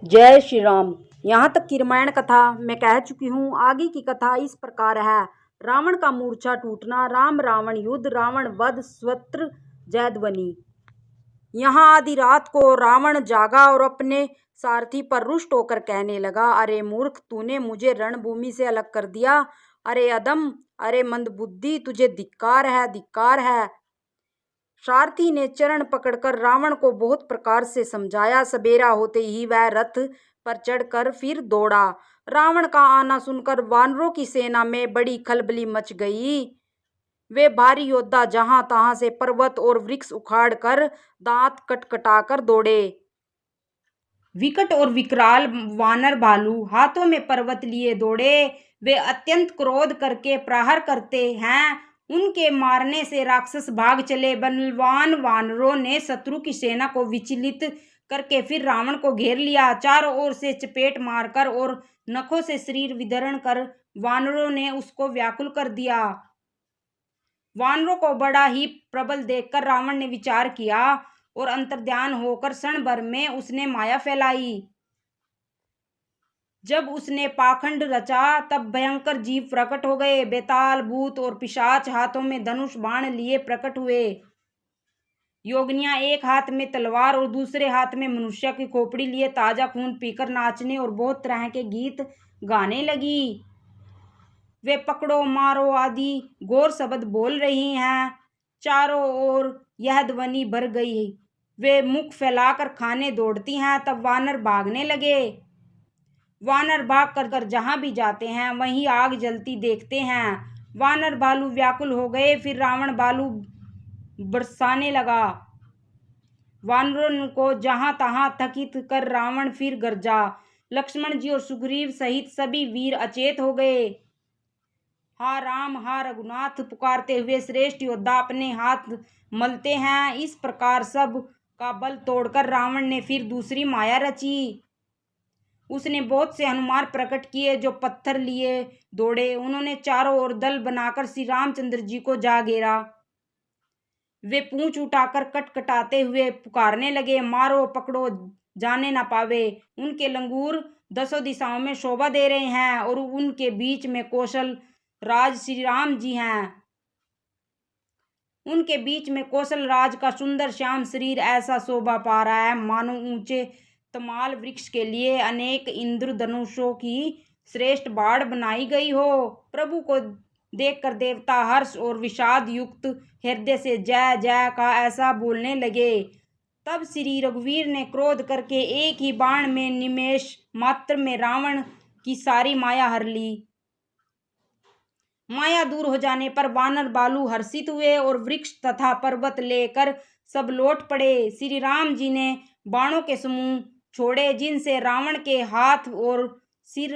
जय श्री राम। यहाँ तक की रामायण कथा मैं कह चुकी हूँ। आगे की कथा इस प्रकार है। रावण का मूर्छा टूटना, राम रावण युद्ध, रावण वध, स्वत्र जैदवनी। यहाँ आधी रात को रावण जागा और अपने सारथी पर रुष्ट होकर कहने लगा, अरे मूर्ख, तूने मुझे रणभूमि से अलग कर दिया। अरे अदम, अरे मंदबुद्धि, तुझे धिक्कार है, धिक्कार है। सारथी ने चरण पकड़कर रावण को बहुत प्रकार से समझाया। सवेरा होते ही वह रथ पर चढ़कर फिर दौड़ा। रावण का आना सुनकर वानरों की सेना में बड़ी खलबली मच गई। वे भारी योद्धा जहां तहां से पर्वत और वृक्ष उखाड़कर दांत कटकटाकर दौड़े। विकट और विकराल वानर भालू हाथों में पर्वत लिए दौड़े। वे अत्यंत क्रोध करके प्रहार करते हैं। उनके मारने से राक्षस भाग चले। बलवान वानरों ने शत्रु की सेना को विचलित करके फिर रावण को घेर लिया। चारों ओर से चपेट मारकर और नखों से शरीर विदर्ण कर वानरों ने उसको व्याकुल कर दिया। वानरों को बड़ा ही प्रबल देखकर रावण ने विचार किया और अंतर्ध्यान होकर क्षण भर में उसने माया फैलाई। जब उसने पाखंड रचा तब भयंकर जीव प्रकट हो गए। बेताल, भूत और पिशाच हाथों में धनुष बाण लिए प्रकट हुए। योगिनियां एक हाथ में तलवार और दूसरे हाथ में मनुष्य की खोपड़ी लिए ताजा खून पीकर नाचने और बहुत तरह के गीत गाने लगी। वे पकड़ो मारो आदि घोर शब्द बोल रही हैं। चारों ओर यह ध्वनि भर गई। वे मुख फैलाकर खाने दौड़ती हैं। तब वानर भागने लगे। वानर भाग कर जहां भी जाते हैं वहीं आग जलती देखते हैं। वानर भालू व्याकुल हो गए। फिर रावण भालू बरसाने लगा। वानरों को जहां तहां थकित कर रावण फिर गरजा। लक्ष्मण जी और सुग्रीव सहित सभी वीर अचेत हो गए। हा राम, हा रघुनाथ पुकारते हुए श्रेष्ठ योद्धा अपने हाथ मलते हैं। इस प्रकार सब का बल तोड़कर रावण ने फिर दूसरी माया रची। उसने बहुत से हनुमान प्रकट किए जो पत्थर लिए दौड़े। उन्होंने चारों ओर दल बनाकर श्री रामचंद्र जी को जा घेरा। वे पूंछ उठाकर कटकटाते हुए पुकारने लगे, मारो पकड़ो जाने ना पावे। उनके लंगूर दसों दिशाओं में शोभा दे रहे हैं और उनके बीच में कौशल राज श्री राम जी हैं। उनके बीच में कौशल राज का सुंदर श्याम शरीर ऐसा शोभा पा रहा है मानो ऊंचे तमाल वृक्ष के लिए अनेक इंद्रधनुषों की श्रेष्ठ बाढ़ बनाई गई हो। प्रभु को देखकर देवता हर्ष और विषाद युक्त हृदय से जय जय का ऐसा बोलने लगे। तब श्री रघुवीर ने क्रोध करके एक ही बाण में निमेष मात्र में रावण की सारी माया हर ली। माया दूर हो जाने पर वानर बालू हर्षित हुए और वृक्ष तथा पर्वत लेकर सब लौट पड़े। श्री राम जी ने बाणों के समूह छोड़े जिनसे रावण के हाथ और सिर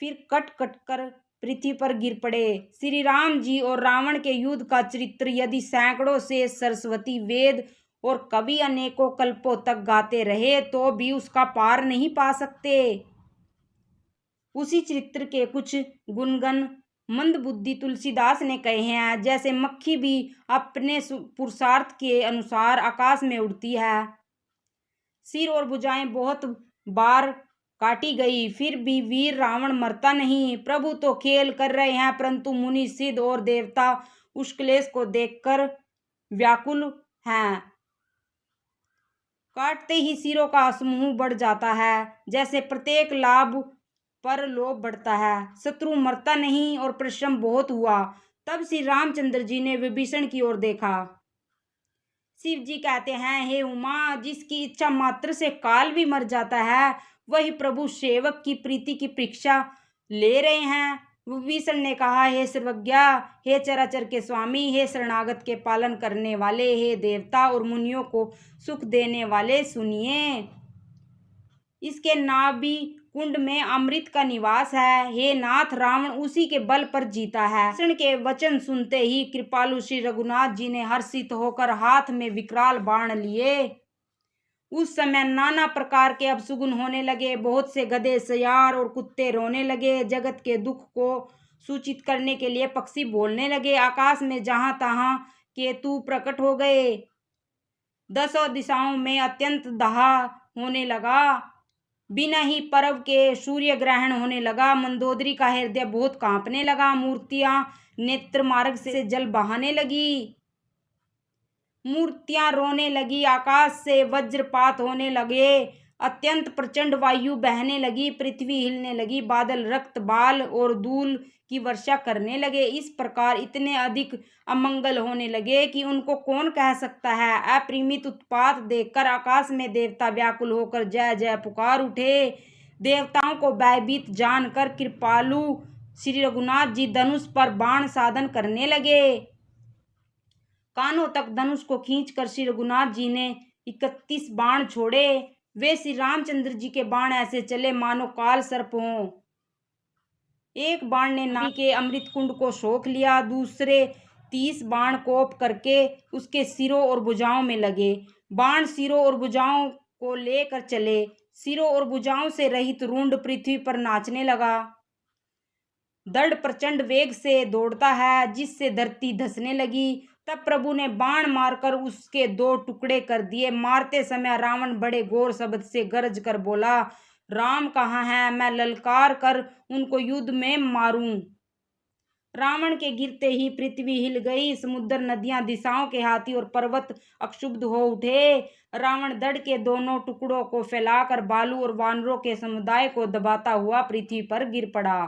फिर कट कट कर पृथ्वी पर गिर पड़े। श्री राम जी और रावण के युद्ध का चरित्र यदि सैकड़ों से सरस्वती वेद और कवि अनेकों कल्पों तक गाते रहे तो भी उसका पार नहीं पा सकते। उसी चरित्र के कुछ गुणगन मंदबुद्धि तुलसीदास ने कहे हैं। जैसे मक्खी भी अपने पुरुषार्थ के अनुसार आकाश में उड़ती है। सिर और भुजाएं बहुत बार काटी गई फिर भी वीर रावण मरता नहीं। प्रभु तो खेल कर रहे हैं परंतु मुनि सिद्ध और देवता उस क्लेश को देखकर व्याकुल हैं। काटते ही सिरों का समूह बढ़ जाता है। जैसे प्रत्येक लाभ पर लोभ बढ़ता है। शत्रु मरता नहीं और परिश्रम बहुत हुआ। तब श्री रामचंद्र जी ने विभीषण की ओर देखा। शिव जी कहते हैं, हे उमा, जिसकी इच्छा मात्र से काल भी मर जाता है वही प्रभु सेवक की प्रीति की परीक्षा ले रहे हैं। विभीषण ने कहा, हे सर्वज्ञा, हे चराचर के स्वामी, हे शरणागत के पालन करने वाले, हे देवता और मुनियों को सुख देने वाले, सुनिए। इसके नाभि कुंड में अमृत का निवास है। हे नाथ, रावण उसी के बल पर जीता है। कृष्ण के वचन सुनते ही कृपालु श्री रघुनाथ जी ने हर्षित होकर हाथ में विकराल बाण लिए। उस समय नाना प्रकार के अपशुगुन होने लगे। बहुत से गधे, सयार और कुत्ते रोने लगे। जगत के दुख को सूचित करने के लिए पक्षी बोलने लगे। आकाश में जहां तहां केतु प्रकट हो गए। दसों दिशाओं में अत्यंत दाह होने लगा। बिना ही पर्व के सूर्य ग्रहण होने लगा। मंदोदरी का हृदय बहुत कांपने लगा। मूर्तियां नेत्र मार्ग से जल बहाने लगी, मूर्तियां रोने लगी। आकाश से वज्रपात होने लगे, अत्यंत प्रचंड वायु बहने लगी, पृथ्वी हिलने लगी, बादल रक्त बाल और धूल की वर्षा करने लगे। इस प्रकार इतने अधिक अमंगल होने लगे कि उनको कौन कह सकता है। अपरिमित उत्पात देखकर आकाश में देवता व्याकुल होकर जय जय पुकार उठे। देवताओं को भयभीत जानकर कृपालु श्री रघुनाथ जी धनुष पर बाण साधन करने लगे। कानों तक धनुष को खींचकर श्री रघुनाथ जी ने 31 बाण छोड़े। वे श्री रामचंद्र जी के बाण ऐसे चले मानो काल सर्प हों। एक बाण ने नाभि के अमृत कुंड को सोख लिया, दूसरे 30 बाण कोप करके उसके सिरों और भुजाओं में लगे। बाण सिरों और भुजाओं को लेकर चले। सिरों और भुजाओं से रहित रुंड पृथ्वी पर नाचने लगा। दड़ प्रचंड वेग से दौड़ता है, जिससे धरती धंसने लगी। तब प्रभु ने बाण मारकर उसके 2 टुकड़े कर दिए। मारते समय रावण बड़े घोर शब्द से गरज कर बोला, राम कहाँ है, मैं ललकार कर उनको युद्ध में मारूं। रावण के गिरते ही पृथ्वी हिल गई। समुद्र, नदियां, दिशाओं के हाथी और पर्वत अक्षुब्ध हो उठे। रावण दड़ के दोनों टुकड़ों को फैलाकर भालू और वानरों के समुदाय को दबाता हुआ पृथ्वी पर गिर पड़ा।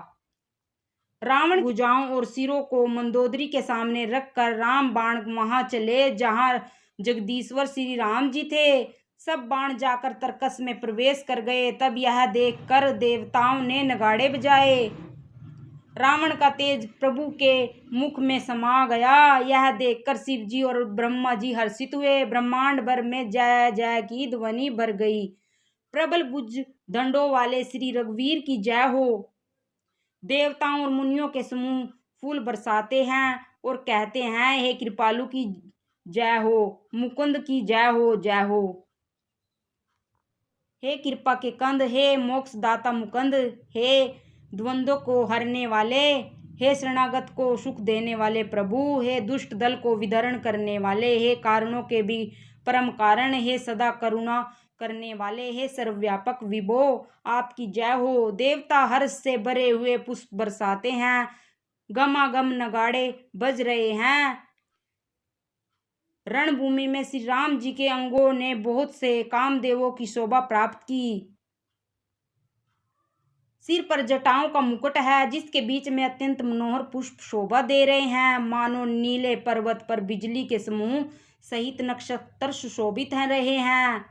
रावण भुजाओं और सिरों को मंदोदरी के सामने रखकर राम बाण वहां चले जहां जगदीश्वर श्री राम जी थे। सब बाण जाकर तर्कस में प्रवेश कर गए। तब यह देखकर देवताओं ने नगाड़े बजाए। रावण का तेज प्रभु के मुख में समा गया। यह देखकर शिव जी और ब्रह्मा जी हर्षित हुए। ब्रह्मांड भर में जय जय की ध्वनि भर गई। प्रबल भुज दंडों वाले श्री रघुवीर की जय हो। देवताओं और मुनियों के समूह फूल बरसाते हैं और कहते हैं, हे कृपालु की जय हो, मुकुंद की जय हो, जय हो। हे कृपा के कंद, हे मोक्षदाता मुकुंद, हे द्वंद्व को हरने वाले, हे शरणागत को सुख देने वाले प्रभु, हे दुष्ट दल को विदरण करने वाले, हे कारणों के भी परम कारण, हे सदा करुणा करने वाले, हे सर्वव्यापक विभो, आपकी जय हो। देवता हर्ष से भरे हुए पुष्प बरसाते हैं, गमागम नगाड़े बज रहे हैं। रणभूमि में श्री राम जी के अंगों ने बहुत से कामदेवों की शोभा प्राप्त की। सिर पर जटाओं का मुकुट है, जिसके बीच में अत्यंत मनोहर पुष्प शोभा दे रहे हैं, मानो नीले पर्वत पर बिजली के समूह सहित नक्षत्र सुशोभित रहे हैं।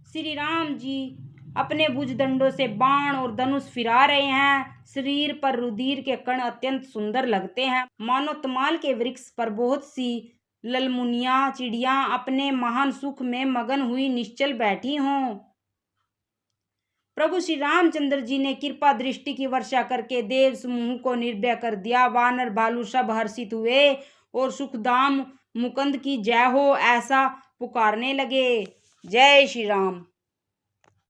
श्री राम जी अपने भुजदंडों से बाण और धनुष फिरा रहे हैं। शरीर पर रुधिर के कण अत्यंत सुंदर लगते हैं, मानो तमाल के वृक्ष पर बहुत सी ललमुनिया चिड़ियां अपने महान सुख में मगन हुई निश्चल बैठी हों। प्रभु श्री रामचंद्र जी ने कृपा दृष्टि की वर्षा करके देव समूह को निर्भय कर दिया। वानर भालू सब हर्षित हुए और सुखधाम मुकुंद की जय हो ऐसा पुकारने लगे। जय श्री राम।